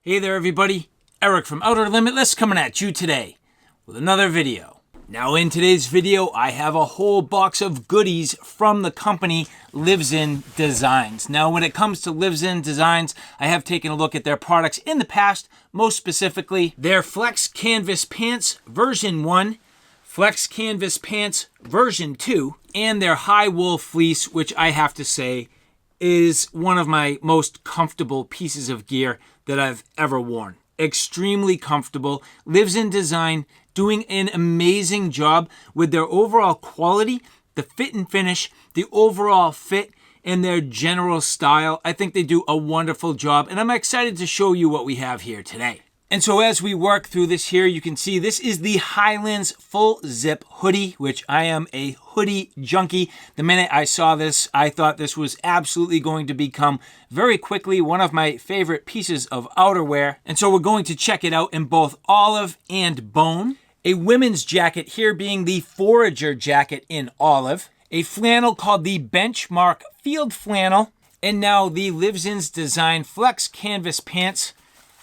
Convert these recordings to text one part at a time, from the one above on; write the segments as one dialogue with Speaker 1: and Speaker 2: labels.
Speaker 1: Hey there everybody, Eric from Outer Limitless coming at you today with another video. Now in today's video, I have a whole box of goodies from the company Livsn Designs. Now when it comes to Livsn Designs, I have taken a look at their products in the past, most specifically their Flex Canvas Pants version 1, Flex Canvas Pants version 2, and their High Wool Fleece, which I have to say is one of my most comfortable pieces of gear that I've ever worn. Extremely comfortable. Livsn Design doing an amazing job with their overall quality, the fit and finish, the overall fit, and their general style. I think they do a wonderful job, and I'm excited to show you what we have here today. And so as we work through this here, you can see this is the Highlands Full Zip Hoodie, which I am a hoodie junkie. The minute I saw this, I thought this was absolutely going to become very quickly one of my favorite pieces of outerwear. And so we're going to check it out in both olive and bone. A women's jacket here being the Forager jacket in olive. A flannel called the Benchmark Field Flannel. And now the Livsn's Design Flex Canvas Pants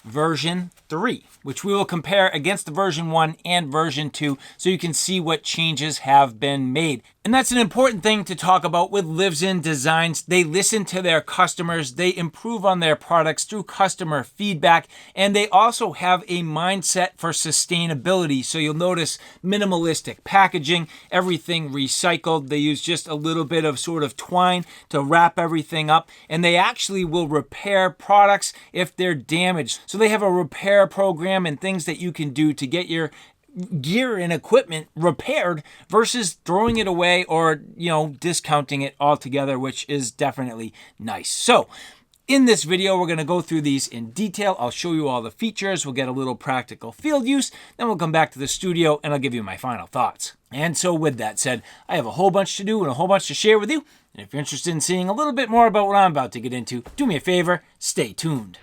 Speaker 1: version 3, which we will compare against the version 1 and version 2 so you can see what changes have been made. And that's an important thing to talk about with Livsn Designs. They listen to their customers, they improve on their products through customer feedback, and they also have a mindset for sustainability. So you'll notice minimalistic packaging, everything recycled. They use just a little bit of sort of twine to wrap everything up, and they actually will repair products if they're damaged. So they have a repair program and things that you can do to get your gear and equipment repaired versus throwing it away or, discounting it altogether, which is definitely nice. So in this video, we're going to go through these in detail. I'll show you all the features. We'll get a little practical field use. Then we'll come back to the studio and I'll give you my final thoughts. And so with that said, I have a whole bunch to do and a whole bunch to share with you. And if you're interested in seeing a little bit more about what I'm about to get into, do me a favor, stay tuned.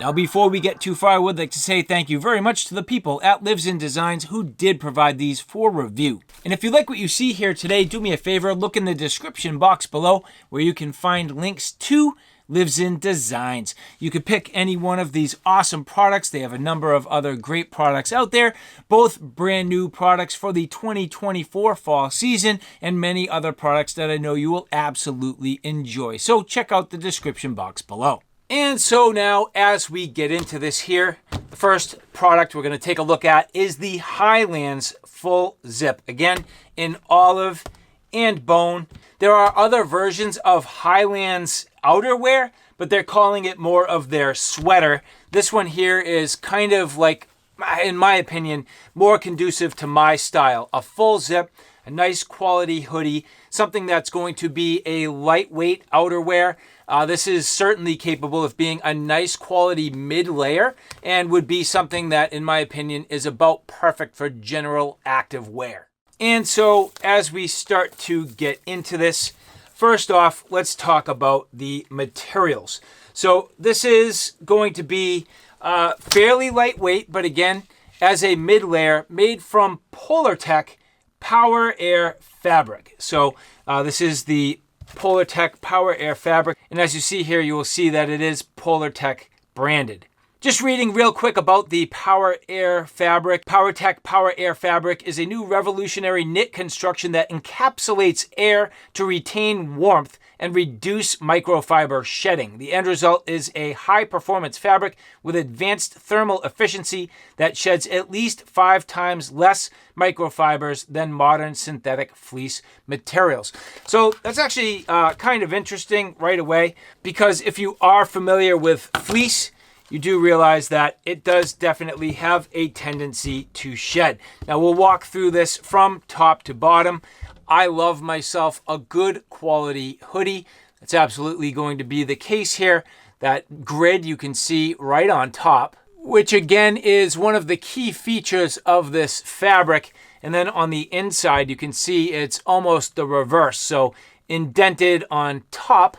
Speaker 1: Now, before we get too far, I would like to say thank you very much to the people at Livsn Designs who did provide these for review. And if you like what you see here today, do me a favor, look in the description box below where you can find links to Livsn Designs. You could pick any one of these awesome products. They have a number of other great products out there, both brand new products for the 2024 fall season and many other products that I know you will absolutely enjoy. So check out the description box below. And so now, as we get into this here, the first product we're going to take a look at is the Highlands Full Zip. Again, in olive and bone. There are other versions of Highlands outerwear, but they're calling it more of their sweater. This one here is kind of like, in my opinion, more conducive to my style. A full zip, a nice quality hoodie, something that's going to be a lightweight outerwear. This is certainly capable of being a nice quality mid-layer and would be something that, in my opinion, is about perfect for general active wear. And so as we start to get into this, first off, let's talk about the materials. So this is going to be fairly lightweight, but again, as a mid-layer made from Polartec Power Air fabric. So this is the Polartec Power Air fabric, and as you see here, you will see that it is Polartec branded. Just reading real quick about the Power Air fabric. Polartec Power Air fabric is a new revolutionary knit construction that encapsulates air to retain warmth and reduce microfiber shedding. The end result is a high-performance fabric with advanced thermal efficiency that sheds at least 5 times less microfibers than modern synthetic fleece materials. So that's actually kind of interesting right away, because if you are familiar with fleece, you do realize that it does definitely have a tendency to shed. Now we'll walk through this from top to bottom. I love myself a good quality hoodie. That's absolutely going to be the case here. That grid you can see right on top, which again is one of the key features of this fabric. And then on the inside, you can see it's almost the reverse. So indented on top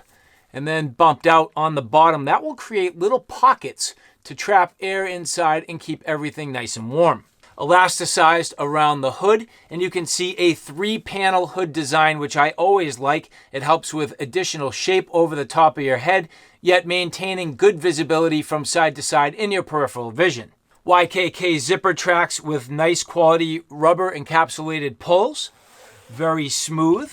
Speaker 1: and then bumped out on the bottom. That will create little pockets to trap air inside and keep everything nice and warm. Elasticized around the hood, and you can see a 3-panel hood design, which I always like. It helps with additional shape over the top of your head, yet maintaining good visibility from side to side in your peripheral vision. YKK zipper tracks with nice quality rubber encapsulated pulls, very smooth.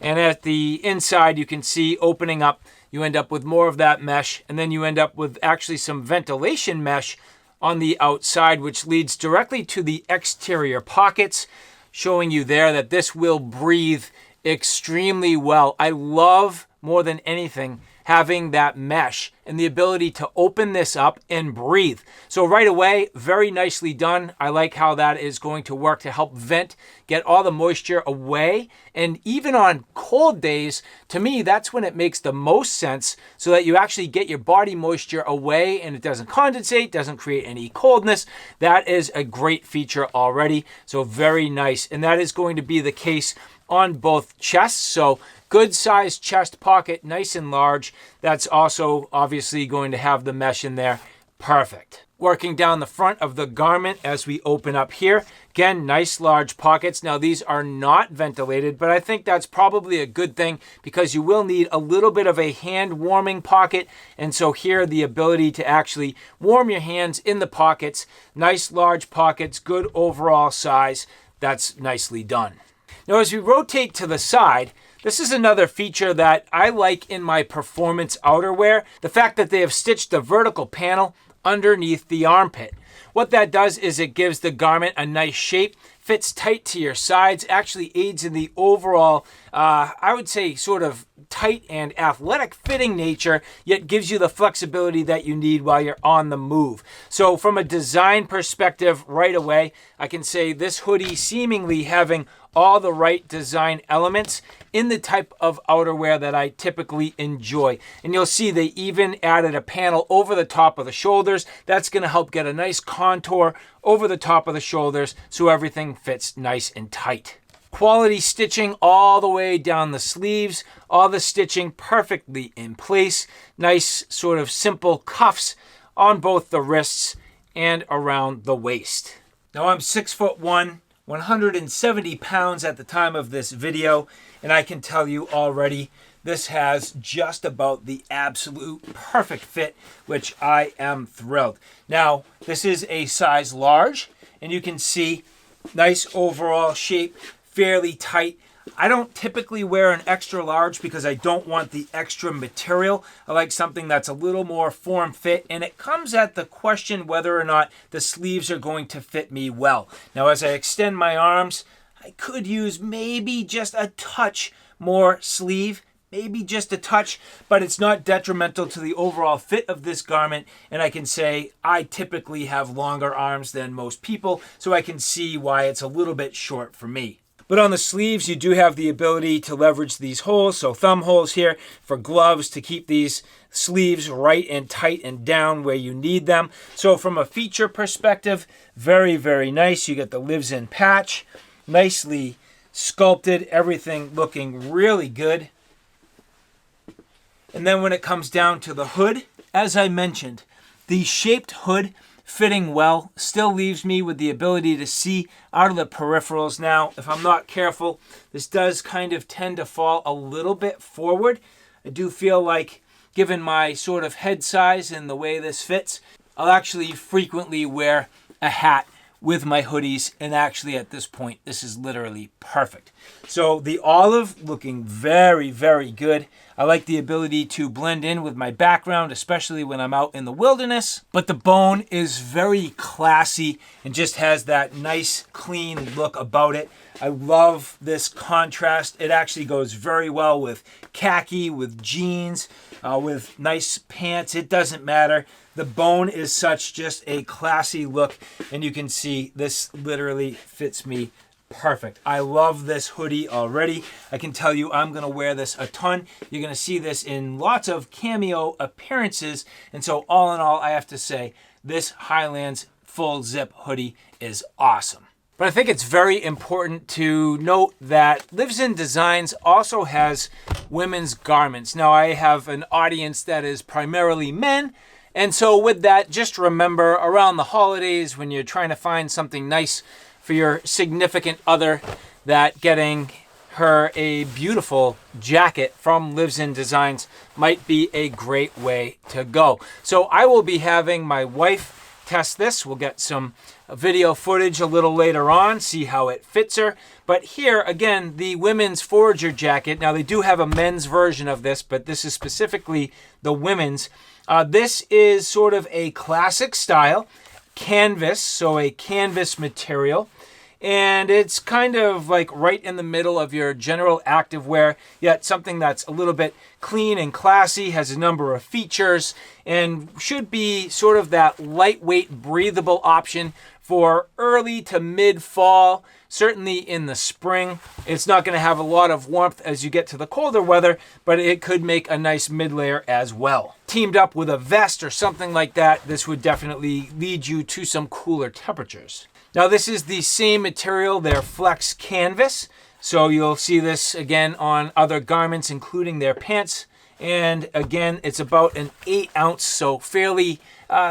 Speaker 1: And at the inside, you can see opening up, you end up with more of that mesh, and then you end up with actually some ventilation mesh on the outside, which leads directly to the exterior pockets, showing you there that this will breathe extremely well. I love, more than anything, having that mesh and the ability to open this up and breathe. So right away, very nicely done. I like how that is going to work to help vent, get all the moisture away. And even on cold days, to me, that's when it makes the most sense, so that you actually get your body moisture away and it doesn't condensate, doesn't create any coldness. That is a great feature already. So very nice. And that is going to be the case on both chests. So good sized chest pocket, nice and large. That's also obviously going to have the mesh in there. Perfect. Working down the front of the garment as we open up here. Again, nice large pockets. Now these are not ventilated, but I think that's probably a good thing, because you will need a little bit of a hand warming pocket. And so here, the ability to actually warm your hands in the pockets. Nice large pockets, good overall size. That's nicely done. Now, as we rotate to the side, this is another feature that I like in my performance outerwear. The fact that they have stitched the vertical panel underneath the armpit. What that does is it gives the garment a nice shape, fits tight to your sides, actually aids in the overall, I would say, sort of tight and athletic fitting nature, yet gives you the flexibility that you need while you're on the move. So from a design perspective, right away, I can say this hoodie seemingly having all the right design elements in the type of outerwear that I typically enjoy. And you'll see they even added a panel over the top of the shoulders. That's going to help get a nice contour over the top of the shoulders, so everything fits nice and tight. Quality stitching all the way down the sleeves, all the stitching perfectly in place. Nice sort of simple cuffs on both the wrists and around the waist. Now I'm 6'1", 170 pounds at the time of this video, and I can tell you already this has just about the absolute perfect fit, which I am thrilled. Now, this is a size large, and you can see nice overall shape, fairly tight. I don't typically wear an extra large because I don't want the extra material. I like something that's a little more form fit, and it comes at the question whether or not the sleeves are going to fit me well. Now, as I extend my arms, I could use maybe just a touch more sleeve, maybe just a touch, but it's not detrimental to the overall fit of this garment. And I can say I typically have longer arms than most people, so I can see why it's a little bit short for me. But on the sleeves, you do have the ability to leverage these holes, so thumb holes here for gloves to keep these sleeves right and tight and down where you need them. So from a feature perspective, very, very nice. You get the Livsn patch, nicely sculpted, everything looking really good. And then when it comes down to the hood, as I mentioned, the shaped hood fitting well still leaves me with the ability to see out of the peripherals. Now, if I'm not careful, this does kind of tend to fall a little bit forward. I do feel like, given my sort of head size and the way this fits, I'll actually frequently wear a hat with my hoodies, and actually at this point, this is literally perfect. So the olive looking very, very good. I like the ability to blend in with my background, especially when I'm out in the wilderness. But the bone is very classy and just has that nice, clean look about it. I love this contrast. It actually goes very well with khaki, with jeans, with nice pants. It doesn't matter. The bone is such just a classy look, and you can see this literally fits me perfect. I love this hoodie already. I can tell you I'm going to wear this a ton. You're going to see this in lots of cameo appearances, and so all in all, I have to say this Highlands full zip hoodie is awesome. But I think it's very important to note that Livsn Designs also has women's garments. Now, I have an audience that is primarily men, and so with that, just remember around the holidays when you're trying to find something nice for your significant other, that getting her a beautiful jacket from Livsn Designs might be a great way to go. So I will be having my wife test this. We'll get some video footage a little later on, see how it fits her. But here, again, the women's forager jacket. Now, they do have a men's version of this, but this is specifically the women's. This is sort of a classic style canvas, so a canvas material. And it's kind of like right in the middle of your general activewear, yet something that's a little bit clean and classy, has a number of features, and should be sort of that lightweight, breathable option for early to mid-fall, certainly in the spring. It's not going to have a lot of warmth as you get to the colder weather, but it could make a nice mid-layer as well. Teamed up with a vest or something like that, this would definitely lead you to some cooler temperatures. Now, this is the same material, their flex canvas. So you'll see this again on other garments, including their pants. And again, it's about an 8 ounce, so fairly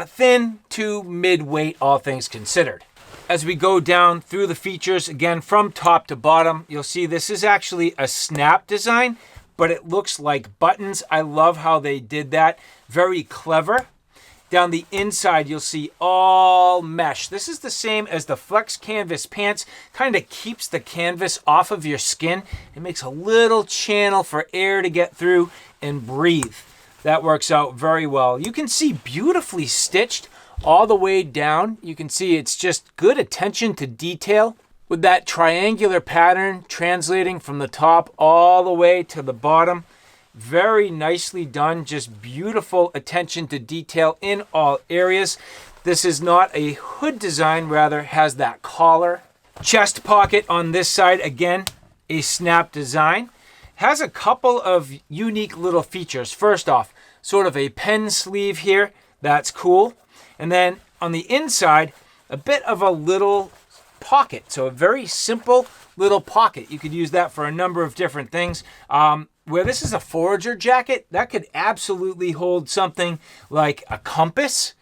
Speaker 1: thin to mid-weight, all things considered. As we go down through the features, again, from top to bottom, you'll see this is actually a snap design, but it looks like buttons. I love how they did that. Very clever. Down the inside, you'll see all mesh. This is the same as the flex canvas pants. Kind of keeps the canvas off of your skin. It makes a little channel for air to get through and breathe. That works out very well. You can see beautifully stitched all the way down. You can see it's just good attention to detail with that triangular pattern translating from the top all the way to the bottom. Very nicely done, just beautiful attention to detail in all areas. This is not a hood design, rather has that collar. Chest pocket on this side, again, a snap design. Has a couple of unique little features. First off, sort of a pen sleeve here, that's cool. And then on the inside, a bit of a little pocket. So a very simple little pocket. You could use that for a number of different things. Where this is a forager jacket, that could absolutely hold something like a compass.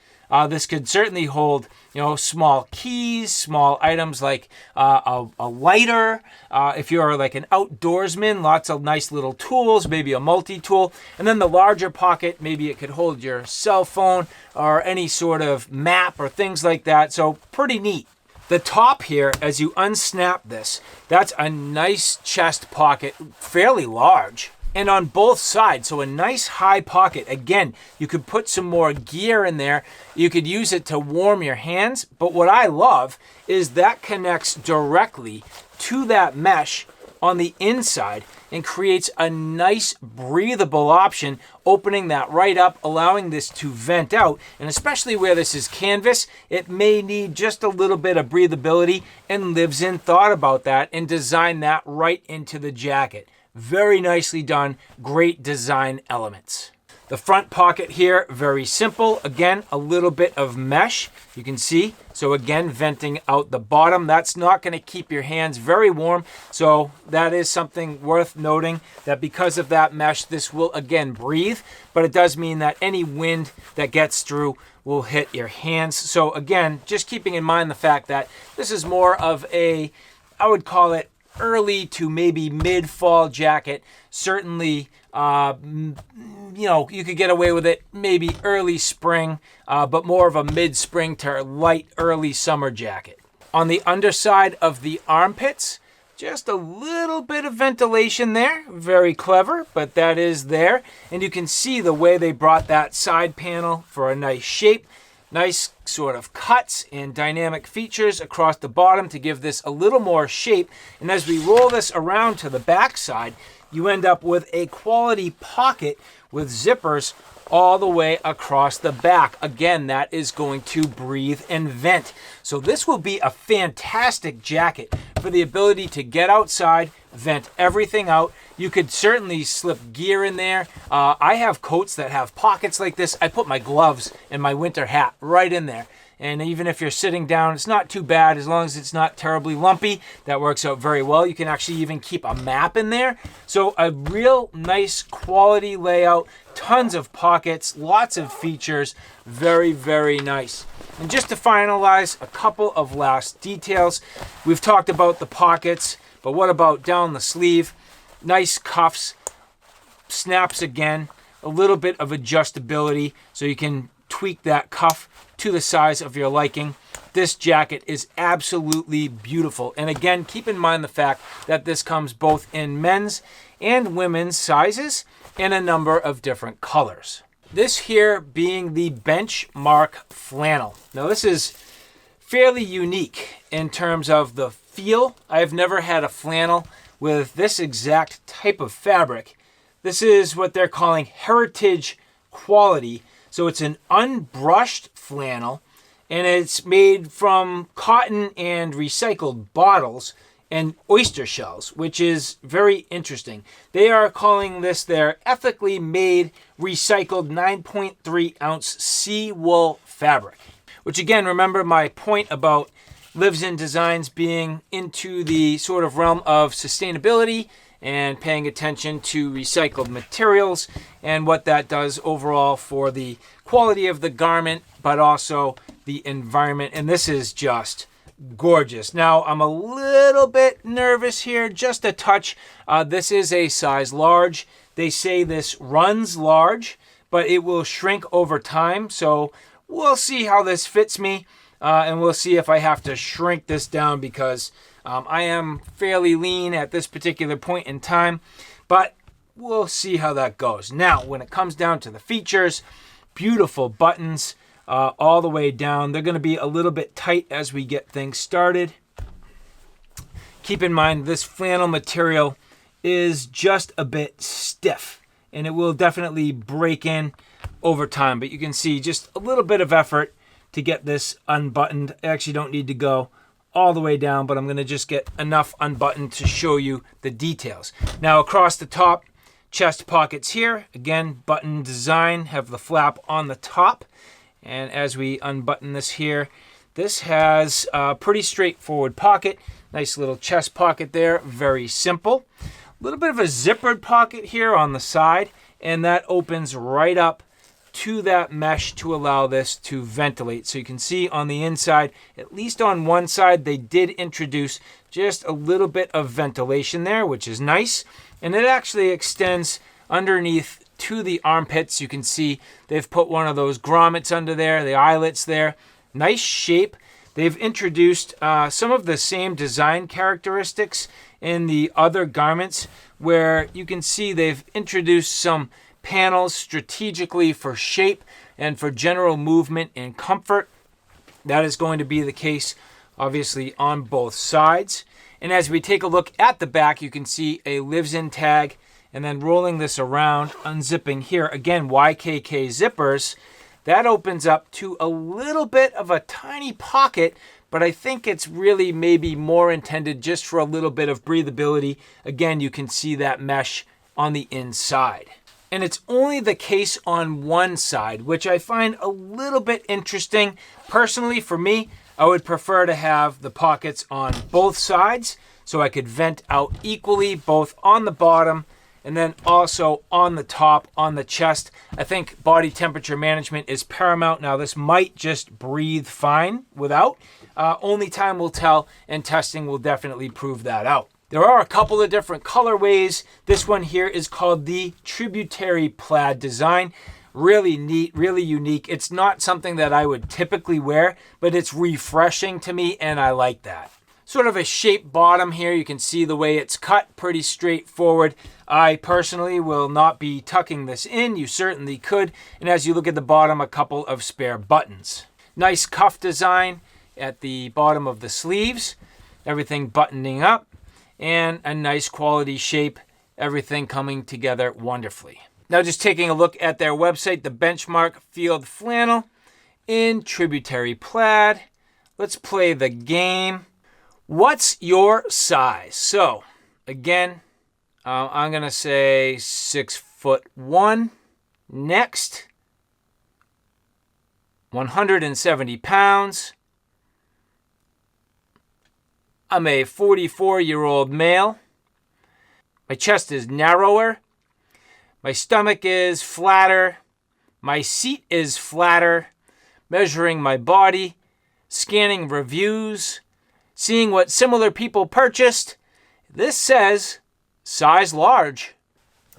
Speaker 1: This could certainly hold, small keys, small items like a lighter. If you're like an outdoorsman, lots of nice little tools, maybe a multi-tool. And then the larger pocket, maybe it could hold your cell phone or any sort of map or things like that. So pretty neat. The top here, as you unsnap this, that's a nice chest pocket, fairly large. And on both sides, so a nice high pocket. Again, you could put some more gear in there. You could use it to warm your hands. But what I love is that connects directly to that mesh on the inside and creates a nice breathable option, opening that right up, allowing this to vent out. And especially where this is canvas, it may need just a little bit of breathability, and Livsn thought about that and designed that right into the jacket. Very nicely done, great design elements. The front pocket here, very simple. Again, a little bit of mesh, you can see. So again, venting out the bottom. That's not going to keep your hands very warm. So that is something worth noting, that because of that mesh, this will again breathe. But it does mean that any wind that gets through will hit your hands. So again, just keeping in mind the fact that this is more of a, I would call it, early to maybe mid-fall jacket. Certainly, you could get away with it maybe early spring, but more of a mid-spring to light early summer jacket. On the underside of the armpits, just a little bit of ventilation there. Very clever, but that is there. And you can see the way they brought that side panel for a nice shape. Nice sort of cuts and dynamic features across the bottom to give this a little more shape. And as we roll this around to the back side, you end up with a quality pocket with zippers all the way across the back. Again, that is going to breathe and vent. So this will be a fantastic jacket for the ability to get outside, vent everything out. You could certainly slip gear in there. I have coats that have pockets like this. I put my gloves and my winter hat right in there. And even if you're sitting down, it's not too bad as long as it's not terribly lumpy. That works out very well. You can actually even keep a map in there. So a real nice quality layout, tons of pockets, lots of features, very, very nice. And just to finalize, a couple of last details. We've talked about the pockets, but what about down the sleeve? Nice cuffs, snaps again, a little bit of adjustability so you can tweak that cuff to the size of your liking. This jacket is absolutely beautiful. And again, keep in mind the fact that this comes both in men's and women's sizes in a number of different colors. This here being the Benchmark flannel. Now this is fairly unique in terms of the feel. I've never had a flannel with this exact type of fabric. This is what they're calling heritage quality. So it's an unbrushed flannel, and it's made from cotton and recycled bottles and oyster shells, which is very interesting. They are calling this their ethically made recycled 9.3 ounce sea wool fabric, which again, remember my point about Livsn Designs being into the sort of realm of sustainability and paying attention to recycled materials and what that does overall for the quality of the garment, but also the environment. And this is just gorgeous. Now, I'm a little bit nervous here, just a touch. This is a size large. They say this runs large, but it will shrink over time. So we'll see how this fits me, and we'll see if I have to shrink this down because I am fairly lean at this particular point in time, but we'll see how that goes. Now, when it comes down to the features, beautiful buttons all the way down. They're going to be a little bit tight as we get things started. Keep in mind, this flannel material is just a bit stiff, and it will definitely break in over time, but you can see just a little bit of effort to get this unbuttoned. I actually don't need to go all the way down, but I'm going to just get enough unbuttoned to show you the details. Now, across the top, chest pockets here. Again, button design, have the flap on the top. And as we unbutton this here, this has a pretty straightforward pocket. Nice little chest pocket there, very simple. A little bit of a zippered pocket here on the side, and that opens right up to that mesh to allow this to ventilate. So you can see on the inside, at least on one side, they did introduce just a little bit of ventilation there, which is nice. And it actually extends underneath to the armpits. You can see they've put one of those grommets under there, the eyelets there. Nice shape. They've introduced some of the same design characteristics in the other garments, where you can see they've introduced some panels strategically for shape and for general movement and comfort. That is going to be the case, obviously, on both sides. And as we take a look at the back, you can see a Livsn tag, and then rolling this around, unzipping here, again, YKK zippers. That opens up to a little bit of a tiny pocket, but I think it's really maybe more intended just for a little bit of breathability. Again, you can see that mesh on the inside. And it's only the case on one side, which I find a little bit interesting. Personally, for me, I would prefer to have the pockets on both sides so I could vent out equally, both on the bottom and then also on the top, on the chest. I think body temperature management is paramount. Now, this might just breathe fine without. Only time will tell, and testing will definitely prove that out. There are a couple of different colorways. This one here is called the Tributary Plaid design. Really neat, really unique. It's not something that I would typically wear, but it's refreshing to me, and I like that. Sort of a shaped bottom here. You can see the way it's cut, pretty straightforward. I personally will not be tucking this in. You certainly could. And as you look at the bottom, a couple of spare buttons. Nice cuff design at the bottom of the sleeves. Everything buttoning up. And a nice quality shape. Everything coming together wonderfully. Now just taking a look at their website, the Benchmark Field Flannel in Tributary Plaid. Let's play the game. What's your size? So, again, I'm going to say 6'1". Next, 170 pounds. I'm a 44-year-old male. My chest is narrower. My stomach is flatter. My seat is flatter. Measuring my body, scanning reviews, seeing what similar people purchased. This says size large.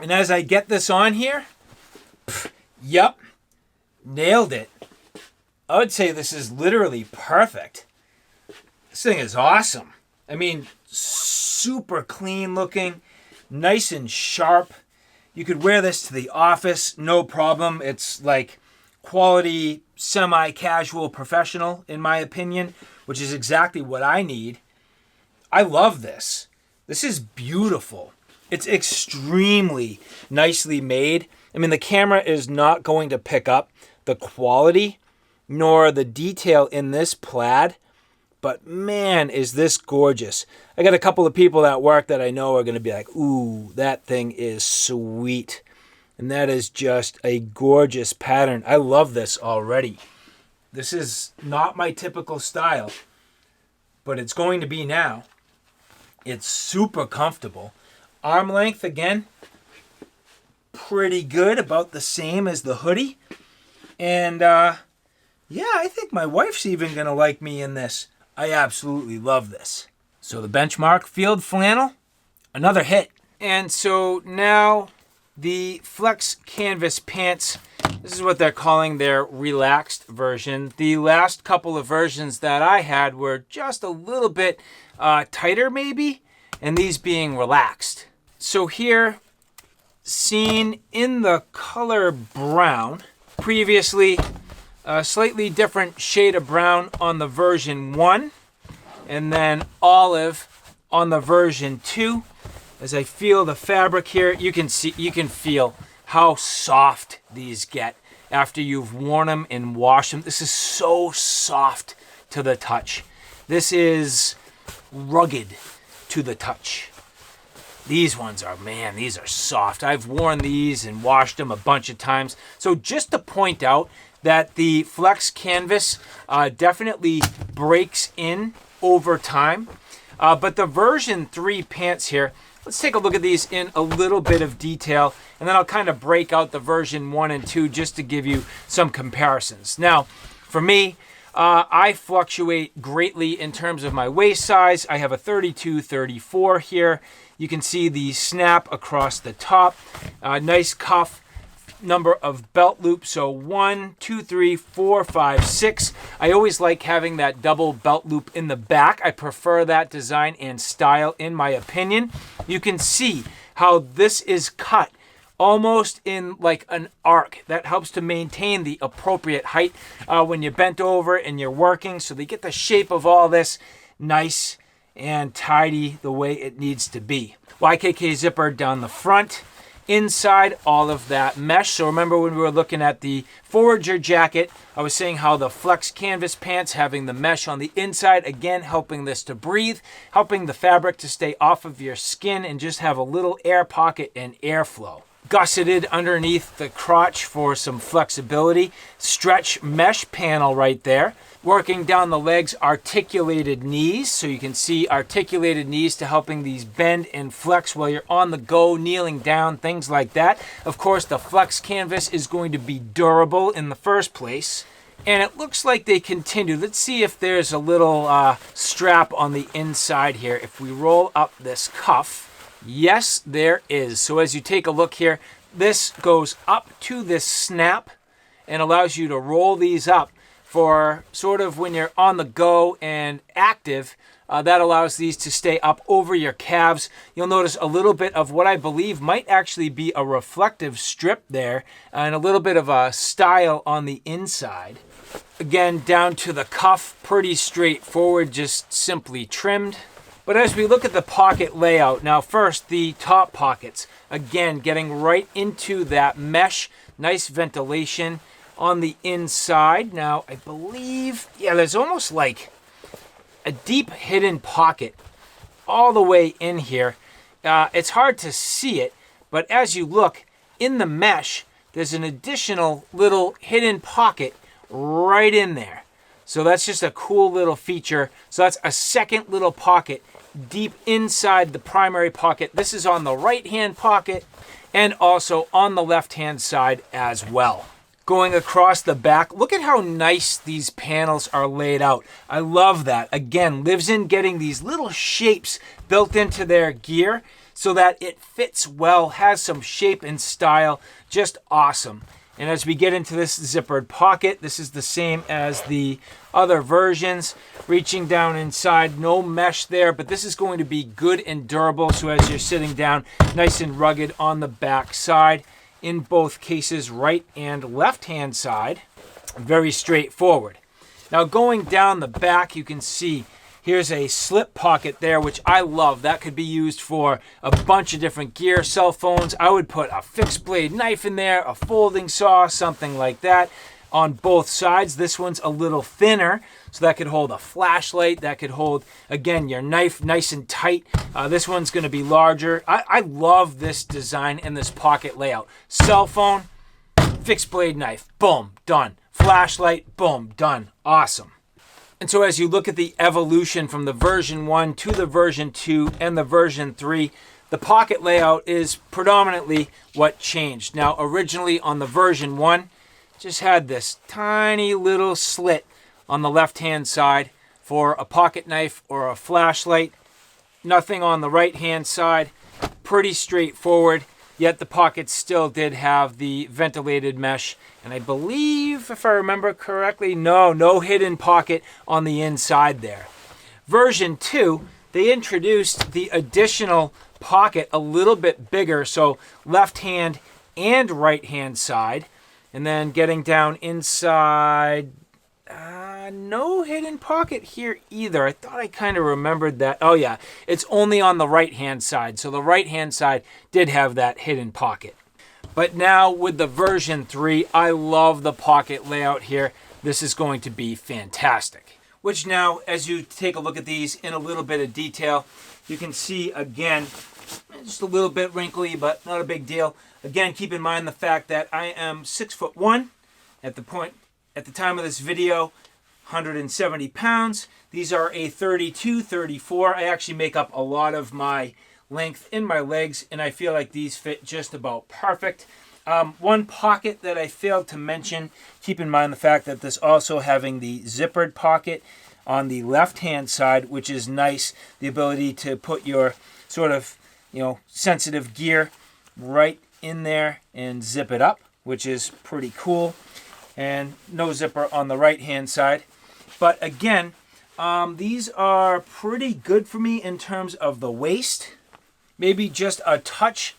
Speaker 1: And as I get this on here, yep, nailed it. I would say this is literally perfect. This thing is awesome. I mean, super clean looking, nice and sharp. You could wear this to the office, no problem. It's like quality, semi-casual professional, in my opinion, which is exactly what I need. I love this. This is beautiful. It's extremely nicely made. I mean, the camera is not going to pick up the quality nor the detail in this plaid, but man, is this gorgeous. I got a couple of people at work that I know are going to be like, ooh, that thing is sweet. And that is just a gorgeous pattern. I love this already. This is not my typical style, but it's going to be now. It's super comfortable. Arm length, again, pretty good, about the same as the hoodie. And yeah, I think my wife's even going to like me in this. I absolutely love this. So the Benchmark Field Flannel, another hit. And so now the Flex Canvas Pants, this is what they're calling their relaxed version. The last couple of versions that I had were just a little bit tighter maybe, and these being relaxed. So here, seen in the color brown, previously a slightly different shade of brown on the version 1, and then olive on the version 2. As I feel the fabric here, you can feel how soft these get after you've worn them and washed them. This is so soft to the touch. This is rugged to the touch. These ones are, man, these are soft. I've worn these and washed them a bunch of times. So just to point out that the Flex Canvas definitely breaks in over time. But the version 3 pants here, let's take a look at these in a little bit of detail, and then I'll kind of break out the version 1 and 2 just to give you some comparisons. Now, for me, I fluctuate greatly in terms of my waist size. I have a 32, 34 here. You can see the snap across the top. Nice cuff. Number of belt loops, so 1, 2, 3, 4, 5, 6. I always like having that double belt loop in the back. I prefer that design and style in my opinion. You can see how this is cut almost in like an arc. That helps to maintain the appropriate height when you're bent over and you're working, so they get the shape of all this nice and tidy the way it needs to be. YKK zipper down the front. Inside, all of that mesh. So remember when we were looking at the Forager jacket, I was saying how the Flex Canvas pants having the mesh on the inside, again, helping this to breathe, helping the fabric to stay off of your skin and just have a little air pocket and airflow. Gusseted underneath the crotch for some flexibility. Stretch mesh panel right there. Working down the legs, articulated knees. So you can see articulated knees to helping these bend and flex while you're on the go, kneeling down, things like that. Of course, the Flex Canvas is going to be durable in the first place. And it looks like they continue. Let's see if there's a little strap on the inside here. If we roll up this cuff, yes, there is. So as you take a look here, this goes up to this snap and allows you to roll these up for sort of when you're on the go and active. That allows these to stay up over your calves. You'll notice a little bit of what I believe might actually be a reflective strip there and a little bit of a style on the inside. Again, down to the cuff, pretty straightforward, just simply trimmed. But as we look at the pocket layout, now first the top pockets, again getting right into that mesh, nice ventilation on the inside. Now I believe, yeah, there's almost like a deep hidden pocket all the way in here. It's hard to see it, but as you look in the mesh, there's an additional little hidden pocket right in there. So that's just a cool little feature. So that's a second little pocket deep inside the primary pocket. This is on the right-hand pocket and also on the left-hand side as well. Going across the back, look at how nice these panels are laid out. I love that. Again, Livsn getting these little shapes built into their gear so that it fits well, has some shape and style, just awesome. And as we get into this zippered pocket, this is the same as the other versions. Reaching down inside, no mesh there, but this is going to be good and durable. So as you're sitting down, nice and rugged on the back side. In both cases, right and left hand side, very straightforward. Now going down the back, you can see here's a slip pocket there, which I love. That could be used for a bunch of different gear, cell phones. I would put a fixed blade knife in there, a folding saw, something like that. On both sides, this one's a little thinner, so that could hold a flashlight. That could hold, again, your knife nice and tight. This one's going to be larger. I love this design and this pocket layout. Cell phone, fixed blade knife, boom, done. Flashlight, boom, done. Awesome. And so as you look at the evolution from the version 1 to the version 2 and the version 3, the pocket layout is predominantly what changed. Now, originally on the version 1, just had this tiny little slit on the left-hand side for a pocket knife or a flashlight. Nothing on the right-hand side. Pretty straightforward, yet the pockets still did have the ventilated mesh. And I believe, if I remember correctly, no hidden pocket on the inside there. Version 2, they introduced the additional pocket a little bit bigger, so left-hand and right-hand side. And then getting down inside, no hidden pocket here either. I thought I kind of remembered that. Oh yeah, it's only on the right-hand side. So the right-hand side did have that hidden pocket. But now with the version 3, I love the pocket layout here. This is going to be fantastic. Which now, as you take a look at these in a little bit of detail, you can see again, just a little bit wrinkly, but not a big deal. Again, keep in mind the fact that I am 6'1" at the time of this video, 170 pounds. These are a 32, 34. I actually make up a lot of my length in my legs, and I feel like these fit just about perfect. One pocket that I failed to mention, keep in mind the fact that this also having the zippered pocket on the left-hand side, which is nice. The ability to put your sort of, sensitive gear right in there and zip it up, which is pretty cool. And no zipper on the right hand side. But again, these are pretty good for me in terms of the waist. Maybe just a touch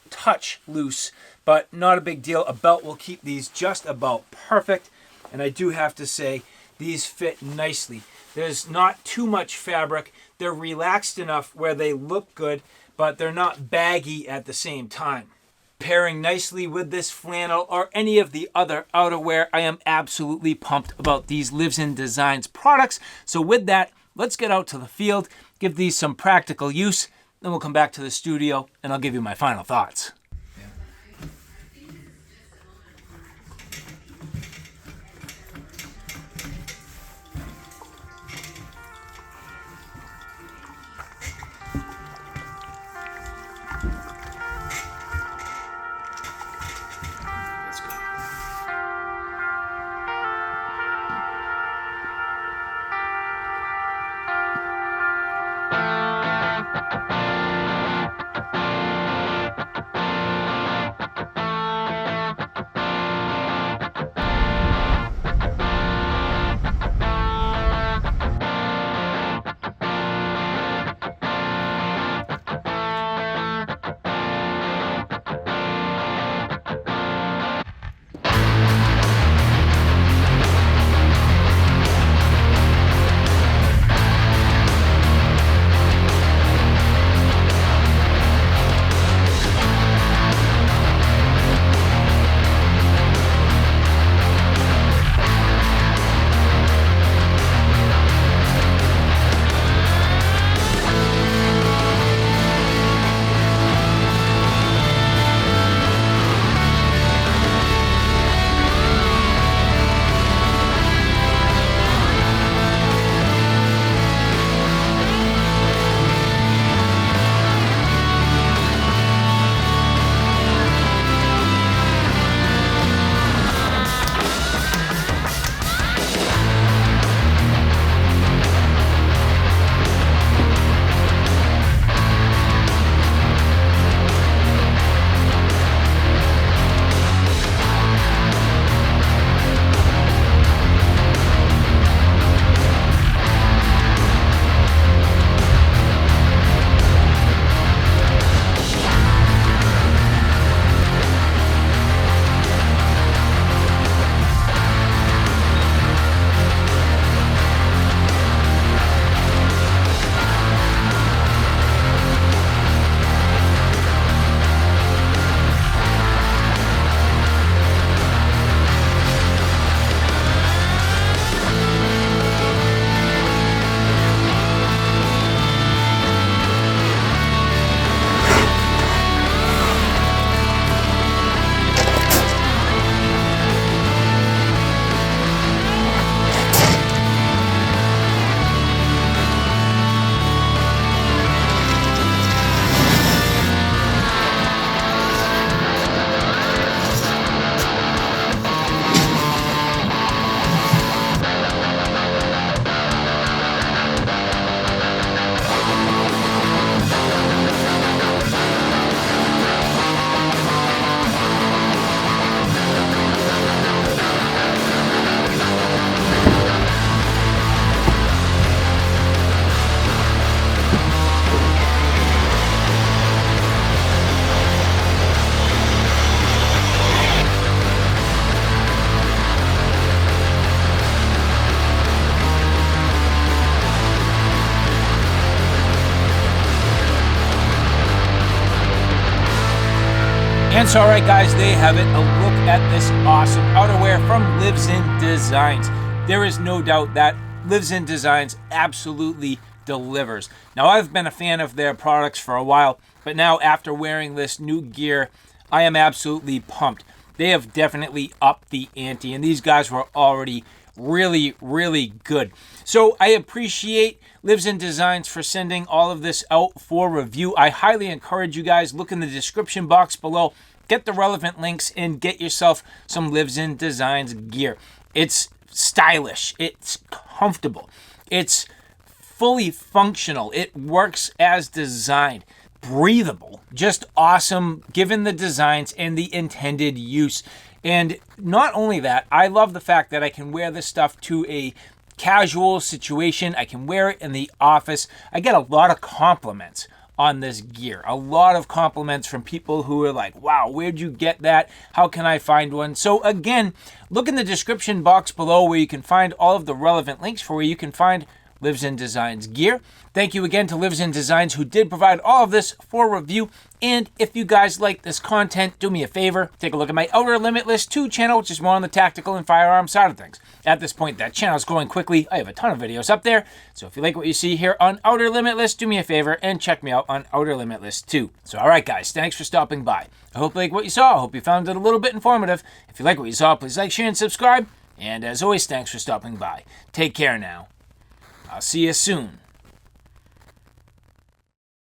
Speaker 1: loose, but not a big deal. A belt will keep these just about perfect. And I do have to say, these fit nicely. There's not too much fabric. They're relaxed enough where they look good, but they're not baggy at the same time. Pairing nicely with this flannel or any of the other outerwear, I am absolutely pumped about these Livsn Designs products. So with that, let's get out to the field, give these some practical use, then we'll come back to the studio and I'll give you my final thoughts. So, alright guys, there you have it. A look at this awesome outerwear from Livsn Designs. There is no doubt that Livsn Designs absolutely delivers. Now, I've been a fan of their products for a while, but now after wearing this new gear, I am absolutely pumped. They have definitely upped the ante, and these guys were already really, really good. So I appreciate Livsn Designs for sending all of this out for review. I highly encourage you guys, look in the description box below, get the relevant links, and get yourself some Livsn Designs gear. It's stylish, it's comfortable, it's fully functional, it works as designed, breathable, just awesome given the designs and the intended use. And not only that, I love the fact that I can wear this stuff to a casual situation. I can wear it in the office. I get a lot of compliments on this gear. A lot of compliments from people who are like, wow, where'd you get that? How can I find one? So again, look in the description box below where you can find all of the relevant links for where you can find Livsn Designs gear. Thank you again to Livsn Designs who did provide all of this for review. And if you guys like this content, do me a favor, take a look at my Outer Limitless 2 channel, which is more on the tactical and firearm side of things. At this point, that channel is growing quickly. I have a ton of videos up there. So if you like what you see here on Outer Limitless, do me a favor and check me out on Outer Limitless 2. So alright guys, thanks for stopping by. I hope you like what you saw. I hope you found it a little bit informative. If you like what you saw, please like, share, and subscribe. And as always, thanks for stopping by. Take care now. I'll see you soon.